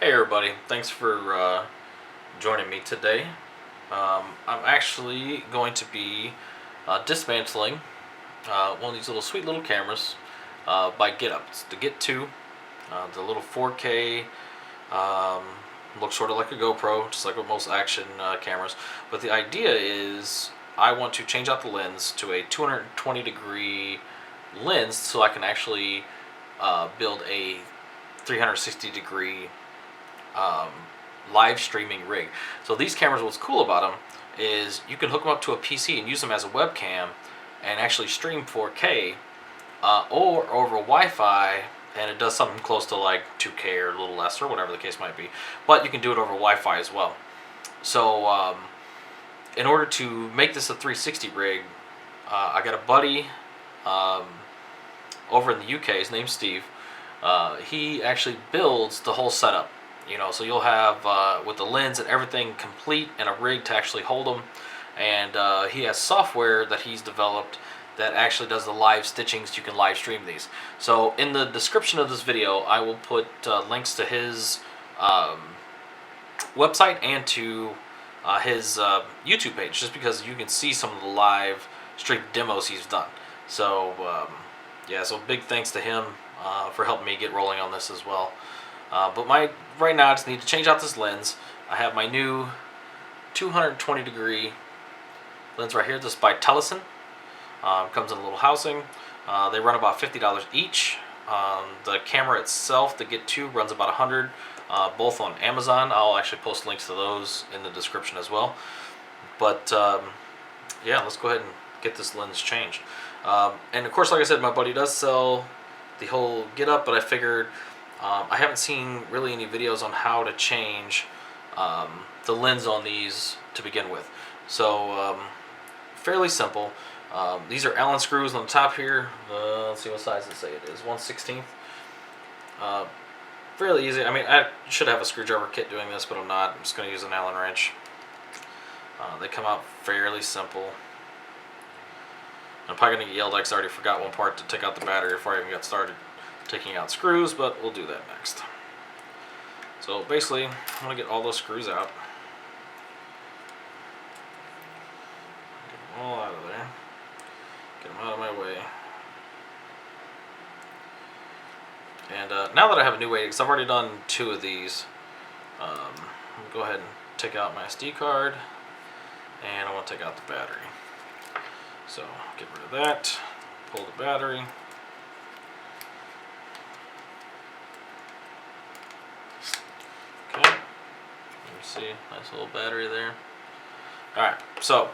Hey everybody, thanks for joining me today. I'm actually going to be dismantling one of these sweet little cameras by Gitup. It's the Git2, the little 4K, um, looks sort of like a GoPro, just like with most action cameras. But the idea is I want to change out the lens to a 220 degree lens so I can actually build a 360 degree um, live streaming rig. So these cameras, what's cool about them is you can hook them up to a PC and use them as a webcam and actually stream 4K or over Wi-Fi, and it does something close to like 2K or a little less or whatever the case might be. But you can do it over Wi-Fi as well. So in order to make this a 360 rig, I got a buddy um, over in the UK. His name's Steve. He actually builds the whole setup. So you'll have with the lens and everything complete and a rig to actually hold them. And he has software that he's developed that actually does the live stitching so you can live stream these. So in the description of this video, I will put links to his website and to his YouTube page, just because you can see some of the live stream demos he's done. So yeah, so big thanks to him for helping me get rolling on this as well. But right now I just need to change out this lens. I have my new 220 degree lens right here. This is by Telesin. Comes in a little housing. They run about $50 each. The camera itself, the Git2, runs about $100. Both on Amazon. I'll actually post links to those in the description as well. But yeah, let's go ahead and get this lens changed. And of course, like I said, my buddy does sell the whole Gitup, but I figured I haven't seen really any videos on how to change the lens on these to begin with. So fairly simple. These are Allen screws on the top here. Let's see what size they say it is. 1/16. Fairly easy. I mean, I should have a screwdriver kit doing this, but I'm not. I'm just going to use an Allen wrench. They come out fairly simple. I'm probably going to get yelled at because I already forgot one part to take out the battery before I even got started taking out screws, but we'll do that next. So basically, I'm going to get all those screws out. Get them all out of there. Get them out of my way. And now that I have a new way, because I've already done 2 of these, I'm going to go ahead and take out my SD card, and I want to take out the battery. So get rid of that, pull the battery. Okay, let me see, nice little battery there. Alright, so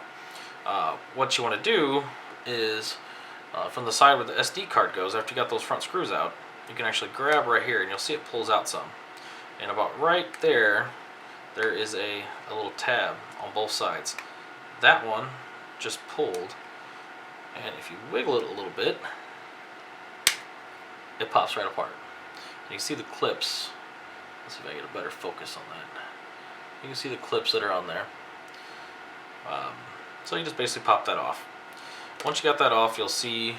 what you want to do is from the side where the SD card goes, after you got those front screws out, you can actually grab right here and you'll see it pulls out some. And about right there, there is a little tab on both sides. That one just pulled, and if you wiggle it a little bit, it pops right apart. And you can see the clips. Let's see if I get a better focus on that. You can see the clips that are on there. So you just basically pop that off. Once you got that off, you'll see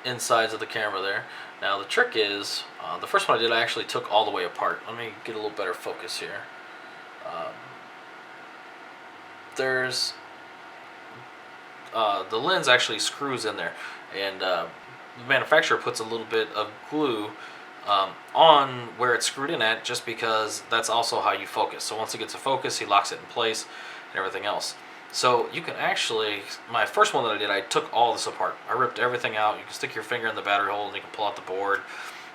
insides of the camera there. Now the trick is, the first one I did, I actually took all the way apart. Let me get a little better focus here. There's the lens actually screws in there, and the manufacturer puts a little bit of glue on where it's screwed in at, just because that's also how you focus. So once it gets a focus, he locks it in place and everything else. So you can actually, my first one that I did, I took all this apart. I ripped everything out. You can stick your finger in the battery hole and you can pull out the board.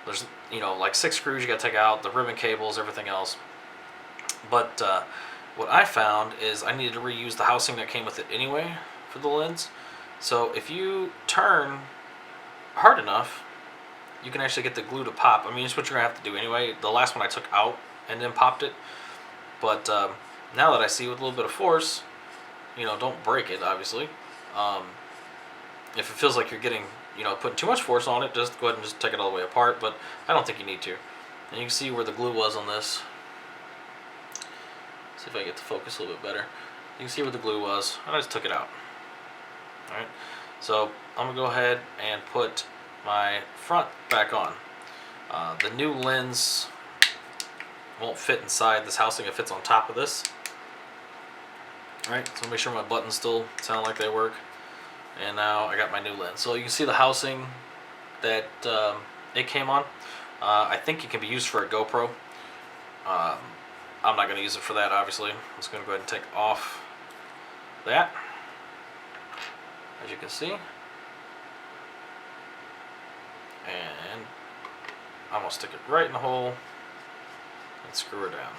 There's, like 6 screws you got to take out, the ribbon cables, everything else. But what I found is I needed to reuse the housing that came with it anyway for the lens. So if you turn hard enough, you can actually get the glue to pop. I mean, it's what you're going to have to do anyway. The last one I took out and then popped it. But now that I see with a little bit of force, don't break it, obviously. If it feels like you're getting, putting too much force on it, just go ahead and just take it all the way apart, but I don't think you need to. And you can see where the glue was on this. See if I get the focus a little bit better. You can see where the glue was, and I just took it out. Alright, so I'm going to go ahead and put my front back on. The new lens won't fit inside this housing. It fits on top of this. Alright, so make sure my buttons still sound like they work. And now I got my new lens. So you can see the housing that it came on. I think it can be used for a GoPro. I'm not going to use it for that, obviously. I'm just going to go ahead and take off that, as you can see. And I'm going to stick it right in the hole and screw her down.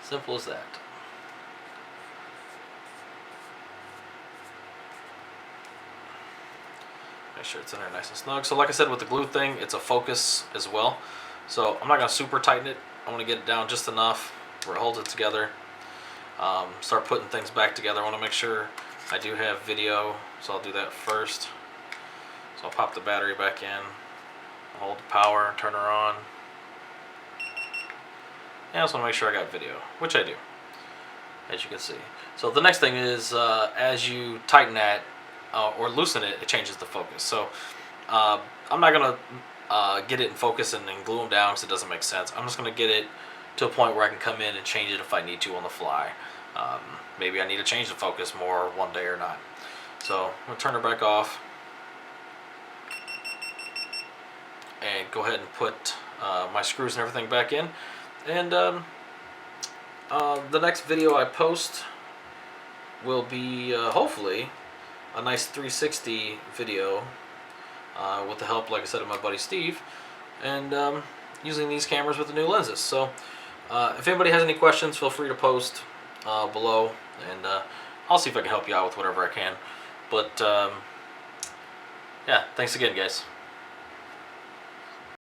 Simple as that. Make sure it's in there nice and snug. So like I said, with the glue thing, it's a focus as well. So I'm not going to super tighten it. I want to get it down just enough where it holds it together. Start putting things back together. I want to make sure I do have video, so I'll do that first. So I'll pop the battery back in, hold the power, turn her on. And I also want to make sure I got video, which I do, as you can see. So the next thing is, as you tighten that or loosen it, it changes the focus. So I'm not going to get it in focus and then glue them down because it doesn't make sense. I'm just going to get it to a point where I can come in and change it if I need to on the fly. Maybe I need to change the focus more one day or not. So I'm going to turn her back off and go ahead and put my screws and everything back in. And the next video I post will be hopefully a nice 360 video with the help, like I said, of my buddy Steve, and using these cameras with the new lenses. So if anybody has any questions, feel free to post below, and I'll see if I can help you out with whatever I can. But yeah, thanks again, guys.